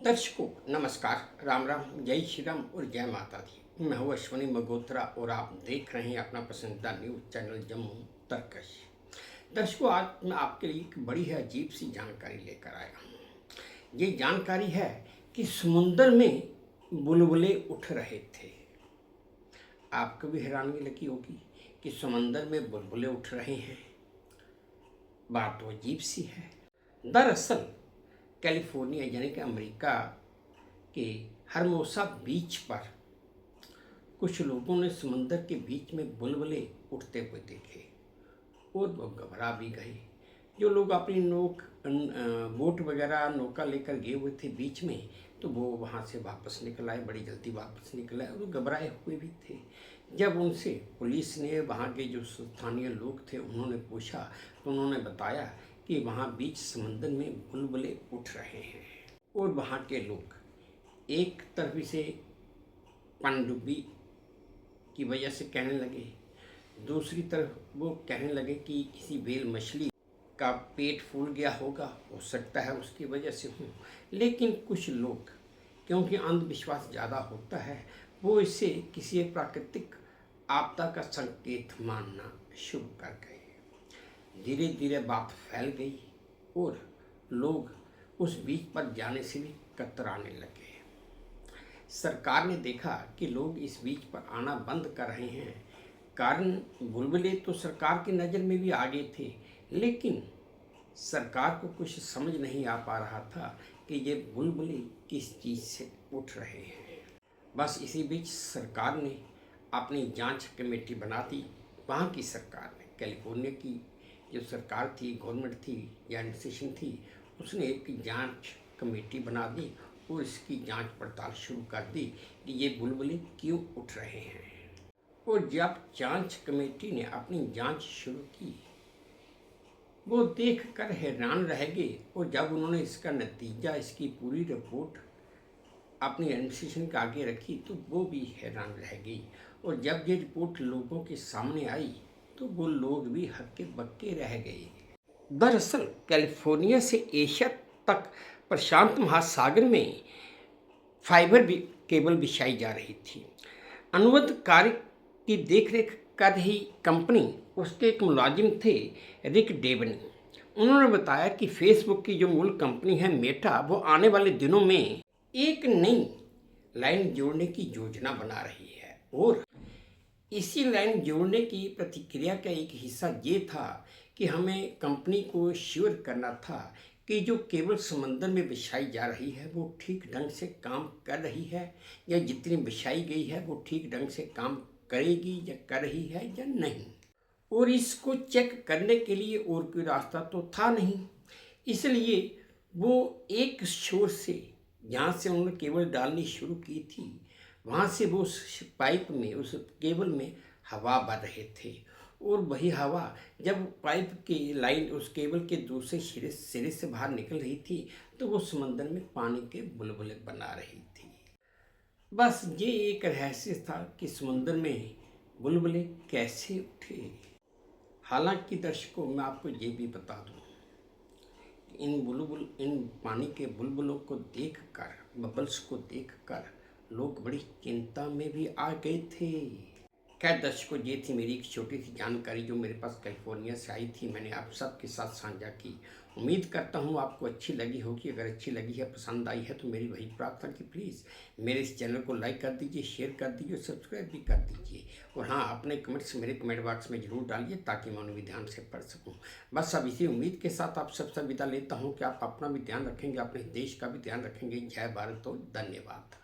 दर्शकों नमस्कार, राम राम, जय श्री राम और जय माता दी। मैं हूँ अश्विनी मगोत्रा और आप देख रहे हैं अपना पसंदीदा न्यूज़ चैनल जम्मू तर्कश। दर्शकों, आज मैं आपके लिए एक बड़ी है अजीब सी जानकारी लेकर आया हूँ। ये जानकारी है कि समुंदर में बुलबुले उठ रहे थे। आपको भी हैरानी लगी होगी कि समंदर में बुलबुले उठ रहे हैं। बात तो अजीब सी है। दरअसल कैलिफोर्निया यानी कि अमेरिका के हर्मोसा बीच पर कुछ लोगों ने समंदर के बीच में बुलबुले उठते हुए देखे और वो घबरा भी गए। जो लोग अपनी बोट वगैरह नौका लेकर गए हुए थे बीच में, तो वो वहाँ से वापस निकल आए, बड़ी जल्दी वापस निकल आए और वो घबराए हुए भी थे। जब उनसे पुलिस ने, वहाँ के जो स्थानीय लोग थे, उन्होंने पूछा तो उन्होंने बताया कि वहाँ बीच समंदर में बुलबुले उठ रहे हैं और वहाँ के लोग एक तरफ से पनडुब्बी की वजह से कहने लगे, दूसरी तरफ वो कहने लगे कि किसी व्हेल मछली का पेट फूल गया होगा, हो सकता है उसकी वजह से हो। लेकिन कुछ लोग, क्योंकि अंधविश्वास ज़्यादा होता है, वो इसे किसी प्राकृतिक आपदा का संकेत मानना शुरू कर गए। धीरे धीरे बात फैल गई और लोग उस बीच पर जाने से भी कतराने लगे। सरकार ने देखा कि लोग इस बीच पर आना बंद कर रहे हैं। कारण बुलबुले तो सरकार की नज़र में भी आगे थे, लेकिन सरकार को कुछ समझ नहीं आ पा रहा था कि ये बुलबुले किस चीज़ से उठ रहे हैं। बस इसी बीच सरकार ने अपनी जांच कमेटी बना दी। वहाँ की सरकार ने, कैलिफोर्निया की जो सरकार थी, गवर्नमेंट थी या एडमिनिस्ट्रेशन थी, उसने एक जांच कमेटी बना दी और इसकी जांच पड़ताल शुरू कर दी कि ये बुलबुले क्यों उठ रहे हैं। और जब जांच कमेटी ने अपनी जांच शुरू की, वो देख कर हैरान रह गए। और जब उन्होंने इसका नतीजा, इसकी पूरी रिपोर्ट अपनी एडमिनिस्ट्रेशन के आगे रखी, तो वो भी हैरान रह गई। और जब ये रिपोर्ट लोगों के सामने आई, तो वो लोग भी हक्के बक्के रह गए। दरअसल कैलिफोर्निया से एशिया तक प्रशांत महासागर में फाइबर केबल बिछाई जा रही थी। अनुबंध कार्य की देखरेख कर रही कंपनी, उसके एक मुलाजिम थे रिक डेवनी। उन्होंने बताया कि फेसबुक की जो मूल कंपनी है मेटा, वो आने वाले दिनों में एक नई लाइन जोड़ने की योजना बना रही है। और इसी लाइन जोड़ने की प्रतिक्रिया का एक हिस्सा ये था कि हमें कंपनी को श्योर करना था कि जो केबल समंदर में बिछाई जा रही है वो ठीक ढंग से काम कर रही है, या जितनी बिछाई गई है वो ठीक ढंग से काम करेगी या कर रही है या नहीं। और इसको चेक करने के लिए और कोई रास्ता तो था नहीं। इसलिए वो एक छोर से, जहाँ से उन्होंने केबल डालनी शुरू की थी, वहाँ से वो उस पाइप में, उस केबल में हवा भर रहे थे। और वही हवा जब पाइप की लाइन उस केबल के दूसरे सिरे से बाहर निकल रही थी, तो वो समंदर में पानी के बुलबुले बना रही थी। बस ये एक रहस्य था कि समुंदर में बुलबुले कैसे उठे। हालांकि दर्शकों, मैं आपको ये भी बता दूं, इन पानी के बुलबुलों को देखकर, बबल्स को देखकर लोग बड़ी चिंता में भी आ गए थे। खैर दर्शकों, ये थी मेरी एक छोटी सी जानकारी जो मेरे पास कैलिफोर्निया से आई थी। मैंने आप सबके साथ साझा की। उम्मीद करता हूँ आपको अच्छी लगी होगी। अगर अच्छी लगी है, पसंद आई है, तो मेरी वही प्रार्थना कि प्लीज़ मेरे इस चैनल को लाइक कर दीजिए, शेयर कर दीजिए, सब्सक्राइब भी कर दीजिए। और हाँ, अपने कमेंट्स मेरे कमेंट बॉक्स में ज़रूर डालिए ताकि मैं उन्हें भी ध्यान से पढ़ सकूँ। बस अब इसी उम्मीद के साथ आप सबसे विदा लेता हूँ कि आप अपना भी ध्यान रखेंगे, अपने देश का भी ध्यान रखेंगे। जय भारत, तो धन्यवाद।